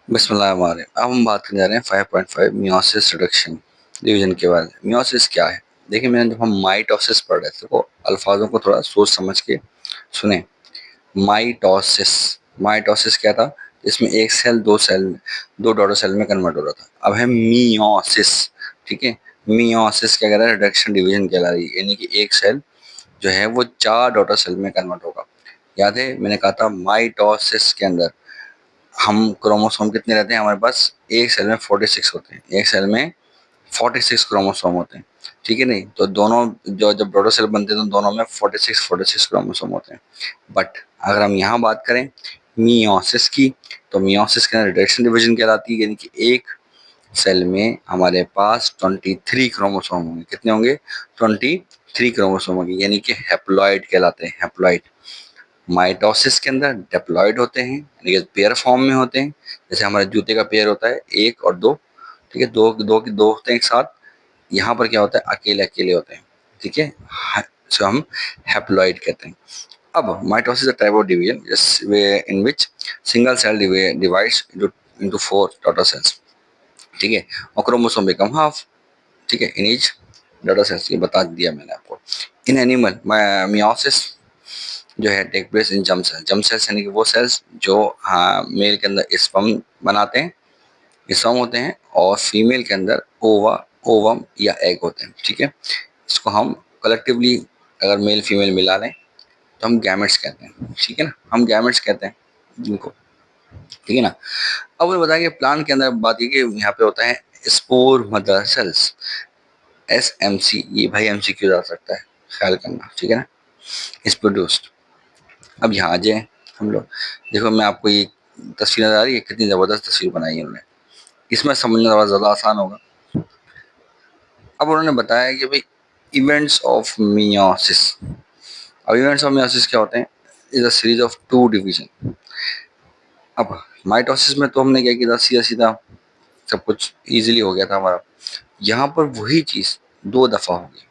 बिस्मिल्लाह। अब हम बात करने जा रहे हैं 5.5 मियोसिस रिडक्शन डिवीजन के बारे में। मियोसिस क्या है? देखिए, मैंने जब हम माइटोसिस पढ़ रहे थे तो अल्फाजों को थोड़ा सोच समझ के सुने। माइटोसिस माइटोसिस क्या था? इसमें एक सेल दो डॉटर सेल में कन्वर्ट हो रहा था। अब है मियोसिस। ठीक है, मियोसिस क्या कह रहा है? रिडक्शन डिवीजन कहला रही है, यानी कि एक सेल जो है वो चार डॉटर सेल में कन्वर्ट होगा। याद है मैंने कहा था माइटोसिस के अंदर हम क्रोमोसोम कितने रहते हैं? हमारे पास एक सेल में 46 होते हैं। एक सेल में 46 क्रोमोसोम होते हैं। ठीक है, नहीं तो दोनों जो जब डॉटर सेल बनते हैं तो दोनों में 46 क्रोमोसोम होते हैं। बट अगर हम यहाँ बात करें मियोसिस की, तो मियोसिस के अंदर रिडक्शन डिवीजन कहलाती है, यानी कि एक सेल में हमारे पास 23 क्रोमोसोम होंगे। कितने होंगे? 23 क्रोमोसोम होंगे, यानी कि हैप्लॉइड कहलाते हैं। हैप्लॉइड। माइटोसिस के अंदर डिप्लॉयड होते हैं, यानी कि पेयर फॉर्म में होते हैं। जैसे हमारे जूते का पेयर होता है एक और दो। ठीक है, दो दो की दो होते हैं एक साथ। यहाँ पर क्या होता है? अकेले अकेले होते हैं। ठीक है, सो हम हैप्लॉइड कहते हैं। अब mitosis type of division in which single cell divides into four daughter cells. ठीक है, और क्रोमोसोम बिकम हाफ। ठीक है, इन ईच डॉटर सेल्स, ये बता दिया मैंने आपको। इन एनिमल मियोसिस जो है take place in germ cells, यानी कि वो सेल्स जो मेल के अंदर स्पर्म बनाते हैं, स्पर्म होते हैं, और फीमेल के अंदर ओवा ओवम या एग होते हैं। ठीक है, इसको हम कलेक्टिवली अगर मेल फीमेल मिला लें तो हम गैमेट्स कहते हैं। ठीक है ना, हम गैमेट्स कहते हैं जिनको। ठीक है ना। अब मुझे बताया कि प्लांट के अंदर बात की कि यहाँ पे होता है स्पोर मदर सेल्स, SMC। ये भाई MCQ जा सकता है, ख्याल करना। ठीक है ना, इज प्रोड्यूस्ड। अब यहाँ आ जाए हम लोग। देखो, मैं आपको ये तस्वीर नजर आ रही है, कितनी ज़बरदस्त तस्वीर बनाई है उन्होंने। इसमें समझना थोड़ा ज़्यादा आसान होगा। अब उन्होंने बताया कि भाई इवेंट्स ऑफ मियोसिस। अब इवेंट्स ऑफ मियोसिस क्या होते हैं? Is a series of two division. अब माइटोसिस में तो हमने क्या किया था? सीधा सीधा सब कुछ इजीली हो गया था हमारा। यहाँ पर वही चीज़ दो दफ़ा होगी।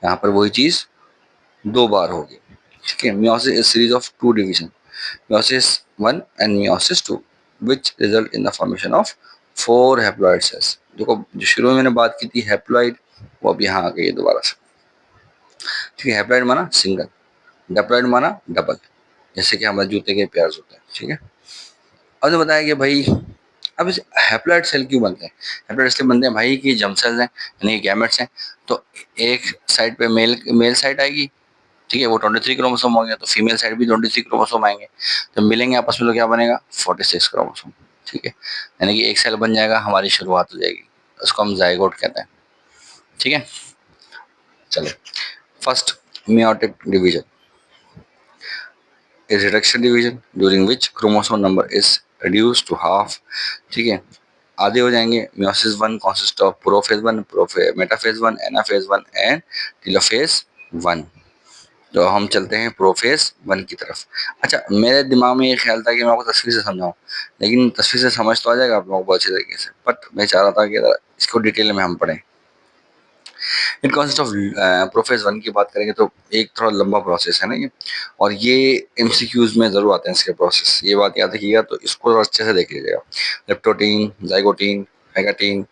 यहाँ पर वही चीज़ दो बार होगी। ठीक है, meiosis is series of two division, meiosis 1 and meiosis 2, which result in the formation of 4 haploid cells। देखो, जो शुरू में मैंने बात की थी हैप्लॉइड, वो अब यहाँ आ गई है दोबारा से। ठीक है, हैप्लॉइड माना सिंगल, डिप्लॉइड माना डबल, जैसे कि हमारे जूते के पेयर्स होते हैं। ठीक है, अब तो बताया कि भाई अब इस हैप्लॉइड सेल क्यों बनते हैं? हैप्लॉइड इसलिए बनते हैं भाई कि जर्म सेल्स हैं, यानी गैमेट्स हैं। तो एक साइड पे मेल मेल साइड आएगी। ठीक है, वो 23 क्रोमोसोम हो गया, तो फीमेल साइड भी 23 क्रोमोसोम आएंगे। तो मिलेंगे आपस में तो क्या बनेगा? 46 क्रोमोसोम। ठीक है, यानी कि एक सेल बन जाएगा, हमारी शुरुआत हो जाएगी। उसको हम जाइगोट कहते हैं। ठीक है, चलो। First, meiotic division is reduction division during which chromosome number is reduced to half. ठीक है, आधे हो जाएंगे। Meiosis 1 consist of prophase 1, metaphase 1, anaphase 1 and telophase 1। तो हम चलते हैं प्रोफेज 1 की तरफ। अच्छा, मेरे दिमाग में ये ख्याल था कि मैं आपको तस्वीर से समझाऊं, लेकिन तस्वीर से समझ तो आ जाएगा आप लोगों को अच्छी तरीके से, बट मैं चाह रहा था कि इसको डिटेल में हम पढ़ें। इट कॉन्सिस्ट ऑफ प्रोफेज 1 की बात करेंगे तो एक थोड़ा लंबा प्रोसेस है ना ये, और ये MCQs में जरूर आते हैं इसके प्रोसेस। ये बात याद रखिएगा, तो इसको अच्छे से देख लीजिएगा। लेप्टोटीन, जाइगोटीन, फेगाटीन,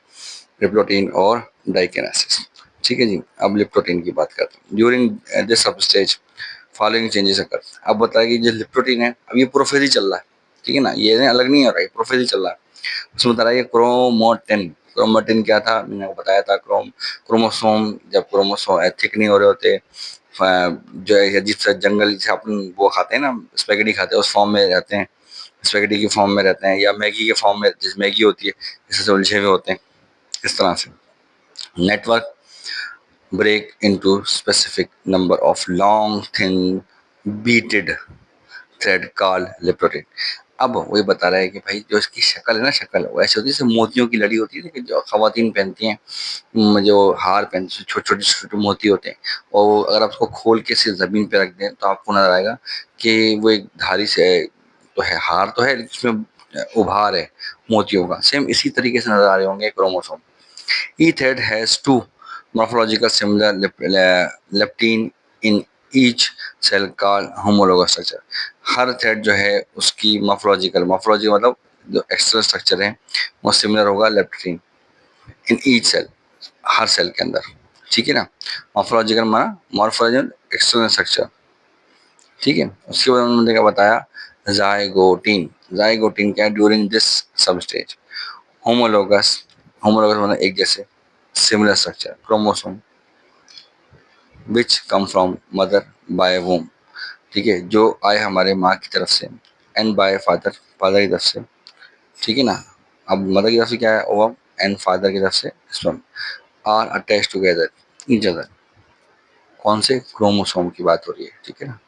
रिप्लोटीन और डाइकेनेसिस। ठीक है जी, अब लिप्टोटीन की बात करते हैं। During this sub stage following changes अकर। अब बताया कि जो लिप्टोटीन है, अब ये प्रोफेज ही चल रहा है। ठीक है ना, ये अलग नहीं हो रहा है, प्रोफेज ही चल रहा है। उसमें बता रहा है क्रोमोटिन। क्रोमोटिन क्या था? मैंने आपको बताया था, क्रोमोसोम जब क्रोमोसोम थिक नहीं हो रहे होते, जो है अजीब सा जंगल से अपन वो खाते हैं ना, स्पेगेटी खाते हैं, उस फॉर्म में रहते हैं। स्पेगेटी की फॉर्म में रहते हैं, या मैगी के फॉर्म में, जिस मैगी होती है इससे उलझे हुए होते हैं, इस तरह से। Network break into specific number of long thin beaded thread called लिप्टोटिन। अब वही बता रहा है कि भाई जो इसकी शक्ल है ना, शक्ल वो ऐसी होती है जैसे मोतियों की लड़ी होती है कि जो खवातीन पहनती हैं, जो हार पहनती हैं, छोटे छोटे छोटे मोती होते हैं। और अगर आप उसको खोल के सिर्फ जमीन पे रख दें तो आपको नजर आएगा कि वो एक धारी से तो है, हार तो है लेकिन उसमें उभार है मोतियों का। सेम इसी तरीके से नजर आ रहे होंगे chromosome. Each thread has two morphological similar leptin in each cell called homologous structure। Her thread जो है उसकी मॉर्फोलॉजिकल मतलब जो एक्स्ट्रा स्ट्रक्चर है वो सिमिलर होगा लेप्टिन इन ईच सेल, हर सेल के अंदर, ठीक है ना। मॉर्फोलॉजिकल माना मॉर्फोलॉजिकल एक्सटर्नल स्ट्रक्चर, ठीक है। उसके बाद उन्होंने क्या बताया, जाइगोटीन। जाइगोटीन क्या है, during this sub stage homologous, homologous मतलब एक जैसे, similar structure chromosome which come from mother by womb, ठीक है, जो आए हमारे माँ की तरफ से, एंड बाय फादर, फादर की तरफ से, ठीक है ना। अब मदर की तरफ से क्या है, ओवम, एंड फादर की तरफ से sperm, are attach together each other. कौन से क्रोमोसोम की बात हो रही है, ठीक है ना,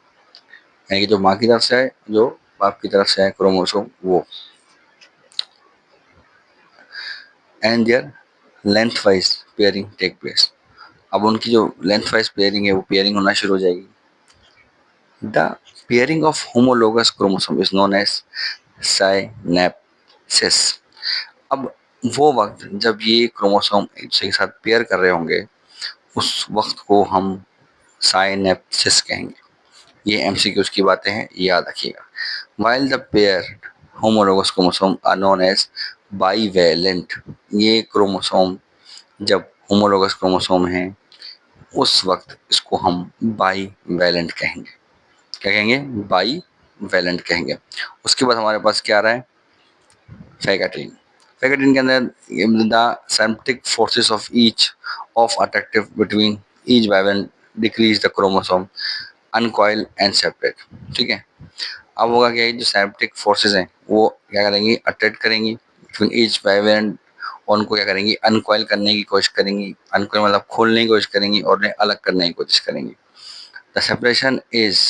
यानी कि जो माँ की तरफ से है, जो बाप की तरफ से है क्रोमोसोम वो, and their lengthwise pairing take place. अब उनकी जो लेंथ वाइज पेयरिंग है वो पेयरिंग होना शुरू हो जाएगी। The pairing of homologous chromosome is known as synapsis. अब वो वक्त जब ये क्रोमोसोम एक दूसरे के साथ पेयर कर रहे होंगे, उस वक्त को हम साइनेप्सिस कहेंगे। ये एमसीक्यूज की बातें हैं, याद रखिएगा। While the paired homologous chromosome are known as bivalent. ये क्रोमोसोम जब होमोलोगस क्रोमोसोम हैं उस वक्त इसको हम बाई वैलेंट कहेंगे। क्या कहेंगे, बाई वैलेंट कहेंगे। उसके बाद हमारे पास क्या आ रहा है, फैगेटिन। फैगेटिन के अंदर the synaptic forces of each of attractive between each valent decrease the chromosome uncoil and separate, ठीक है। अब होगा क्या, जो सिम्प्टिक फोर्सेस हैं वो क्या करेंगी, अट्रैक्ट करेंगी बिटवीन ईच वैलेंट, और उनको क्या करेंगी, अनकॉइल करने की कोशिश करेंगी। अनकॉइल मतलब खोलने की कोशिश करेंगी और उन्हें अलग करने की कोशिश करेंगी। The separation is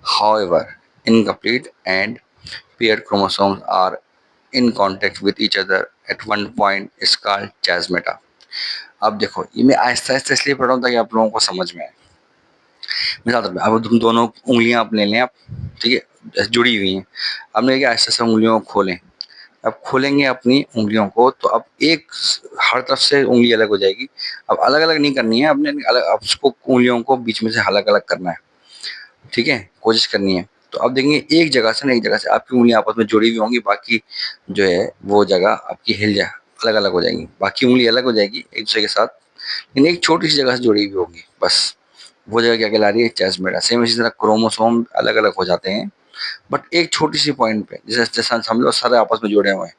however incomplete and paired chromosomes are in contact with each other at one point is called chasmata। अब देखो ये मैं आहिस्ता आहिस्ता इसलिए पढ़ रहा हूँ ताकि आप लोगों को समझ में आए। मिसाल तौर पे अब तुम दोनों उंगलियां आप ले लें आप, ठीक है, जुड़ी हुई हैं। आपने क्या आहिस्ता आहिस्ता उंगलियों को खोलें, अब खोलेंगे अपनी उंगलियों को तो अब एक हर तरफ से उंगली अलग हो जाएगी। अब अलग अलग नहीं करनी है अपने अलग, अब उसको उंगलियों को बीच में से अलग अलग करना है, ठीक है, कोशिश करनी है। तो अब देखेंगे एक जगह से ना, एक जगह से आपकी उंगलियां आपस में जुड़ी हुई होंगी, बाकी जो है वो जगह आपकी हिल जाए, अलग अलग हो जाएंगी, बाकी उंगली अलग हो जाएगी एक दूसरे के साथ, लेकिन एक छोटी सी जगह से जुड़ी हुई होगी बस। वो जगह क्या कहला रही है, चेस्टमेटा। सेम इसी तरह क्रोमोसोम अलग अलग हो जाते हैं बट एक छोटी सी पॉइंट पे, जैसे जैसा समझ लो सारे आपस में जुड़े हुए हैं,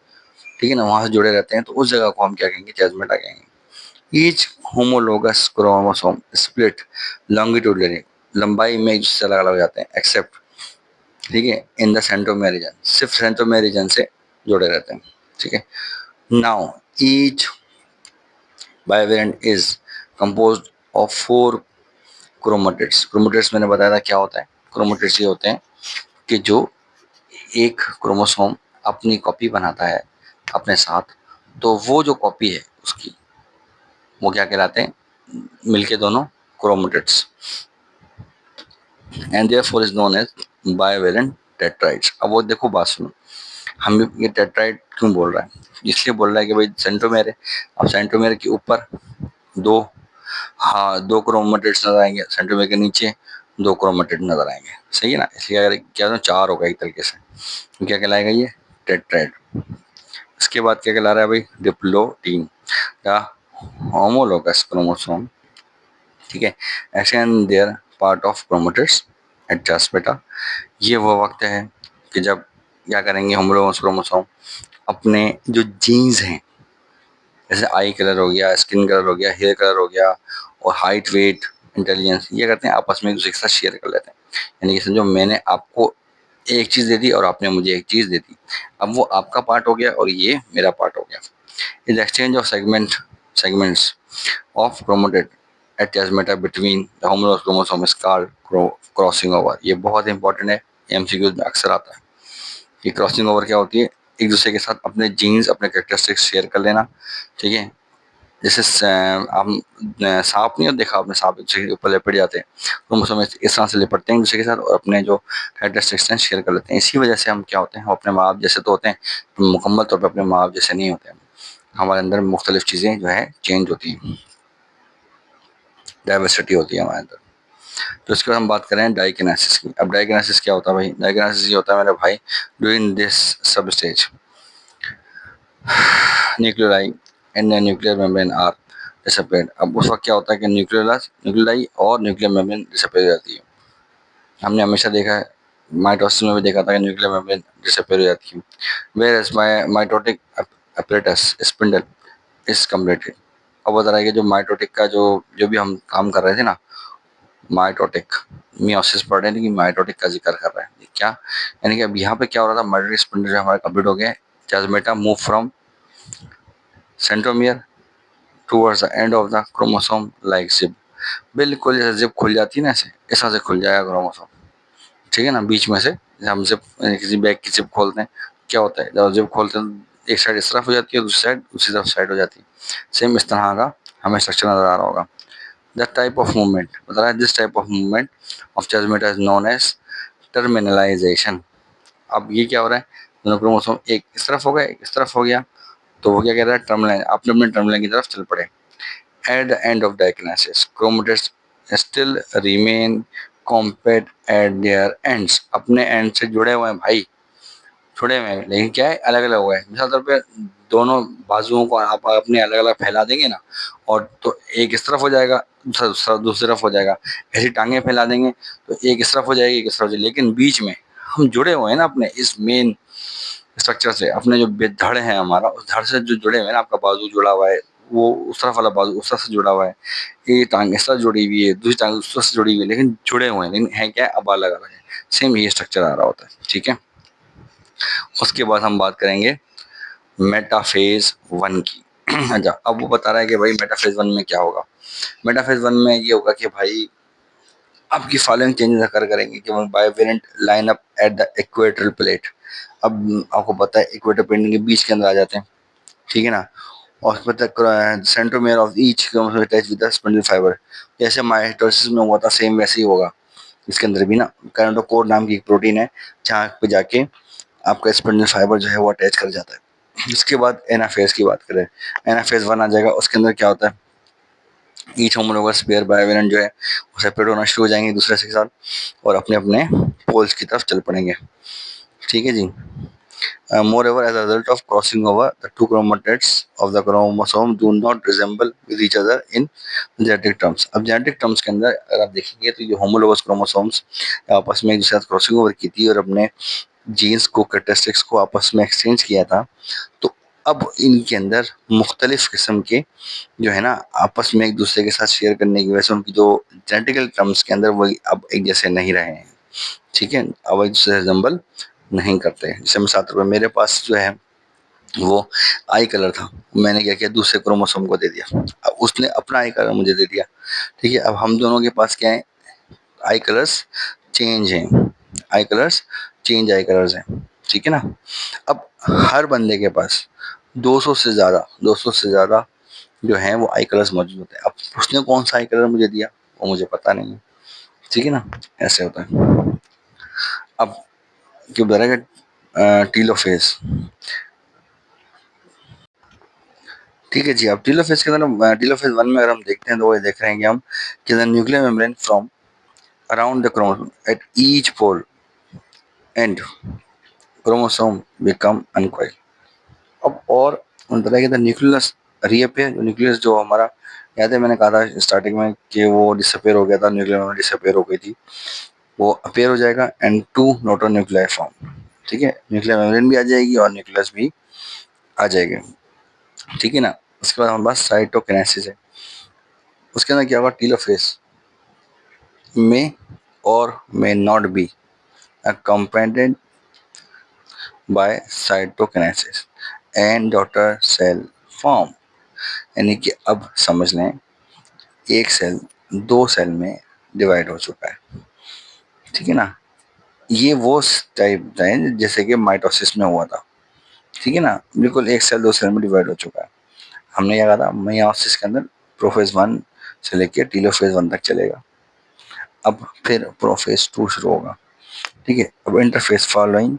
ठीक है ना, वहां से जुड़े रहते हैं, तो उस जगह को हम क्या कहेंगे, चेस्टमेटा कहेंगे। Each homologous chromosome split longitudinally, लंबाई में एक दूसरे से अलग अलग हो जाते हैं, एक्सेप्ट, ठीक है, इन द सेंट्रोमियर रीजन, सिर्फ सेंट्रोमियर रीजन से जुड़े रहते हैं, ठीक है। Now each bivalent is composed of 4 chromatids. Chromatids मैंने बताया था क्या होता है, क्रोमेटिड्स ये होते हैं कि जो एक क्रोमोसोम अपनी कॉपी बनाता है अपने साथ, तो वो जो कॉपी है उसकी वो क्या कहलाते हैं, मिलके दोनों chromatids, and therefore is known as bivalent tetrads. अब वो देखो बात सुनो, हम ये टेट्राइड क्यों बोल रहा है, इसलिए बोल रहा है कि भाई सेंट्रोमेयर है, अब सेंट्रोमेयर के ऊपर दो, हाँ, 2 क्रोमेटिड्स नजर आएंगे, सेंट्रोमेयर के नीचे 2 क्रोमेटिड नजर आएंगे, सही है ना। इसलिए अगर क्या होता है 4 होगा एक तरीके से, तो क्या कहलाएगा ये, टेट्राइड। इसके बाद क्या कहला रहा है भाई, डिप्लोटीन या होमोलोगस क्रोमोसोम, ठीक है, and their part of chromatids at beta. ये वो वक्त है कि जब क्या करेंगे होमोलोगस क्रोमोसोम अपने जो जीन्स हैं, जैसे आई कलर हो गया, स्किन कलर हो गया, हेयर कलर हो गया, और हाइट, वेट, इंटेलिजेंस, ये करते हैं आपस में एक दूसरे के साथ शेयर कर लेते हैं। यानी कि समझो मैंने आपको एक चीज़ दे दी और आपने मुझे एक चीज़ दे दी, अब वो आपका पार्ट हो गया और ये मेरा पार्ट हो गया। Is exchange of segments of chromatid at chiasmata between the homologous chromosome is called crossing over. ये बहुत इंपॉर्टेंट है, एमसीक्यूज में अक्सर आता है कि क्रॉसिंग ओवर क्या होती है, एक दूसरे के साथ अपने जीन्स, अपने कैरेक्टरिस्टिक्स शेयर कर लेना, ठीक है। जैसे हम सांप नहीं देखा आपने, सांप एक दूसरे के ऊपर लिपट जाते हैं, तो हम उसमें इस तरह से लिपटते हैं एक दूसरे के साथ और अपने जो कैरेक्टरिस्टिक्स हैं शेयर कर लेते हैं। इसी वजह से हम क्या होते हैं, हम अपने माँ बाप जैसे तो होते हैं, तो मुकम्मल तौर पर अपने माँ बाप जैसे नहीं होते हैं, हमारे अंदर मुख्तलिफ चीज़ें जो है चेंज होती हैं, डाइवर्सिटी होती है हमारे अंदर। तो इसके बाद हम बात करें डाइकिनेसिस की। अब डाइकिनेसिस क्या होता है भाई, डाइकिनेसिस ये होता है मेरे भाई, during this sub stage nucleoli and nuclear membrane are disappeared. अब उस वक्त क्या होता है कि न्यूक्लियराई और न्यूक्लियर मेम्ब्रेन डिसअपियर हो जाती है। हमने हमेशा देखा है, माइटोसिस में भी देखा था कि न्यूक्लियर मेम्ब्रेन डिसअपियर हो जाती है। Whereas mitotic apparatus spindle is completed. अब बता रहा है कि जो माइटोटिक का जो जो भी हम काम कर रहे थे ना, माइटोटिक मियोसिस पढ़ रहे हैं लेकिन माइटोटिक का जिक्र कर रहे हैं क्या, यानी कि अब यहाँ पे क्या हो रहा था, माइटोटिक स्पिंडल जो हमारा कंप्लीट हो गया है। Chiasmata move from centromere towards the end of the chromosome like zip. बिल्कुल जैसे जिप खुल जाती है ना, ऐसे ऐसा से खुल जाएगा क्रोमोसोम। ठीक है ना, बीच में से जैसे हम जिप किसी बैग की जिप खोलते हैं, क्या होता है जब जिप खोलते हैं एक साइड इस तरफ हो जाती है, दूसरी साइड दूसरी तरफ साइड हो जाती है। सेम इस तरह का हमें स्ट्रक्चर नजर आ रहा होगा। द टाइप ऑफ मूवमेंट बता रहा है, this type of movement of chiasmata is known as terminalisation. अब ये क्या हो रहा है, दोनों क्रोमोसोम एक इस तरफ हो गया एक इस तरफ हो गया, तो वो क्या कह रहा है, टर्मिनल, अपने अपने टर्मिनल की तरफ चल पड़े। At the end of diagnosis, chromatids still remain compact at their ends। अपने एंड से जुड़े हुए हैं भाई, जुड़े हुए हैं, लेकिन क्या है, अलग अलग हुए हैं। मिसाल तौर पे दोनों बाजुओं को आप अपने अलग अलग फैला देंगे ना, और तो एक इस तरफ हो जाएगा, दूसरा दूसरा दूसरी तरफ हो जाएगा। ऐसी टांगे फैला देंगे तो एक इस तरफ हो जाएगी एक इस तरफ हो जाएगी, लेकिन बीच में हम जुड़े हुए हैं ना अपने इस मेन स्ट्रक्चर से। अपने जो धड़ है हमारा, उस धड़ से जो जुड़े हुए हैं ना, आपका बाजू जुड़ा हुआ है, वो उस तरफ वाला बाजू उस तरफ से जुड़ा हुआ है, ये टांग इस तरफ जुड़ी हुई है, दूसरी टांग उस तरफ से जुड़ी हुई है, लेकिन जुड़े हुए हैं, लेकिन है क्या, अब अलग अलग है। सेम ये स्ट्रक्चर आ रहा होता है। ठीक है, उसके बाद हम बात करेंगे मेटाफेज वन की। अच्छा, अब वो बता रहा है कि भाई मेटाफेज वन में क्या होगा। मेटाफेज वन में ये होगा कि भाई आपकी फॉलोइंग चेंजेस अकर करेंगे कि bivalent line up at the equatorial plate. अब आपको पता है इक्वेटर प्लेट के बीच के अंदर आ जाते हैं। ठीक है ना, और उसमें तक centromere of each attach with the spindle fibre. जैसे माइटोसिस में हुआ था सेम वैसे ही होगा इसके अंदर भी ना। कैरोटोकोर नाम की एक प्रोटीन है जहाँ पे जाके आपका स्पिंडल फाइबर जो है वो अटैच कर जाता है। इसके बाद एनाफेज की बात करें, एनाफेज वन आ जाएगा। उसके अंदर क्या होता है, ईच होमोलोगस पेयर बायोवेलेंट जो है वो सेपरेट होना शुरू हो जाएंगे एक दूसरे के साथ, और अपने अपने पोल्स की तरफ चल पड़ेंगे। ठीक है जी। Moreover, as a result of crossing over, the two chromatids of the chromosome do not resemble with each other in genetic terms। अब genetic terms के अंदर अगर आप देखेंगे तो ये homologous chromosomes आपस में एक दूसरे साथ क्रॉसिंग ओवर की थी और अपने जीन्स को कैरेक्टरिस्टिक्स को आपस में एक्सचेंज किया था। तो अब इनके अंदर मुख्तलिफ किस्म के जो है ना आपस में एक दूसरे के साथ शेयर करने की वजह से उनकी जो जेनेटिकल टर्म्स के अंदर वही अब एक जैसे नहीं रहे हैं। ठीक है, अब एक दूसरे से रिजेंबल नहीं करते। जैसे मिसाल तौर पर मेरे पास जो है वो आई कलर था, मैंने क्या किया, दूसरे क्रोमोसोम को दे दिया, अब उसने अपना आई कलर मुझे दे दिया। ठीक है, अब हम दोनों के पास क्या है, आई कलर्स चेंज हैं, आई कलर्स चेंज आई कलर्स हैं। ठीक है ना, अब हर बंदे के पास 200 से ज़्यादा जो है वो आई कलर्स मौजूद होते हैं। अब उसने कौन सा आई कलर मुझे दिया वो मुझे पता नहीं है। ठीक है ना, ऐसे होता है। अब क्यों बता रहा है कि टीलोफेज। ठीक है जी, अब टीलोफेज के अंदर टीलोफेज वन में अगर हम देखते हैं तो वो देख रहे हैं कि हम कि the nuclear membrane from around the chromosome at each pole and chromosome become uncoil. अब और उन तरह के द न्यूक्लियस रीअपेयर, न्यूक्लियस जो हमारा, याद है मैंने कहा था स्टार्टिंग में कि वो डिसअपेयर हो गया था, न्यूक्लियर मेम्ब्रेन डिसअपेयर हो गई थी, वो अपेयर हो जाएगा एंड टू नोटो न्यूक्लियर फॉर्म। ठीक है, न्यूक्लियर मेम्ब्रेन भी आ जाएगी और न्यूक्लियस भी आ जाएगी। ठीक है ना, उसके बाद हमारे पास साइटोकिनेसिस है। उसके अंदर क्या होगा, telophase may or may not be accompanied by cytokinesis and daughter cell form। यानी कि अब समझ लें, एक सेल दो सेल में डिवाइड हो चुका है। ठीक है ना, ये वो टाइप है जैसे कि माइटोसिस में हुआ था। ठीक है ना, बिल्कुल एक सेल दो सेल में डिवाइड हो चुका है। हमने क्या कहा था, मियोसिस के अंदर प्रोफेज वन से लेके टीलोफेज वन तक चलेगा। अब फिर प्रोफेज टू शुरू होगा। ठीक है, अब interface following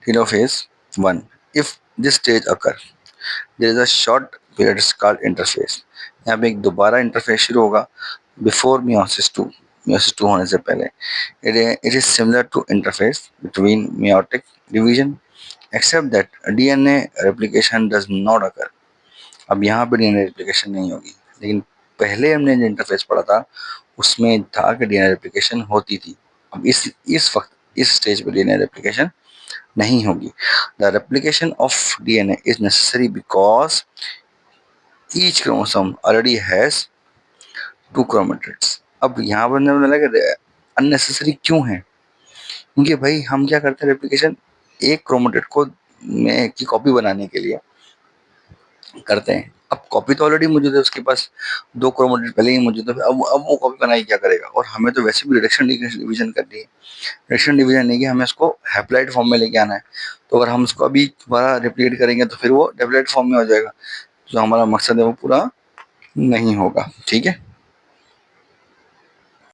telophase 1। If this stage occur, there is a short period called interphase। यहाँ पे एक दोबारा इंटरफेस शुरू होगा before meiosis two, meiosis two होने से पहले। It is similar to interphase between meiotic division except that DNA replication does not occur. अब यहाँ पे डीएनए रेप्लिकेशन नहीं होगी, लेकिन पहले हमने जो इंटरफेस पढ़ा था उसमें था कि डीएनए रेप्लिकेशन होती थी। अब इस वक्त इस स्टेज पे डीएनए रेप्लिकेशन नहीं होगी। The replication of DNA is necessary because each chromosome already has two chromatids. अब यहाँ पर मुझे लगा अननेसेसरी क्यों है, क्योंकि भाई हम क्या करते हैं, रेप्लिकेशन एक क्रोमेटिड को में की कॉपी बनाने के लिए करते हैं। अब कॉपी तो ऑलरेडी मौजूद है उसके पास, दो क्रोमेटिड पहले ही मौजूद है, अब वो कॉपी बनाई क्या करेगा। और हमें तो वैसे भी रिडक्शन डिवीजन करनी है, रिडक्शन डिवीजन नहीं कि हमें उसको हैप्लॉइड फॉर्म में लेके आना है। तो अगर हम उसको अभी दोबारा रिप्लीट करेंगे तो फिर वो हैप्लॉइड फॉर्म में हो जाएगा, जो हमारा मकसद है वो पूरा नहीं होगा। ठीक है।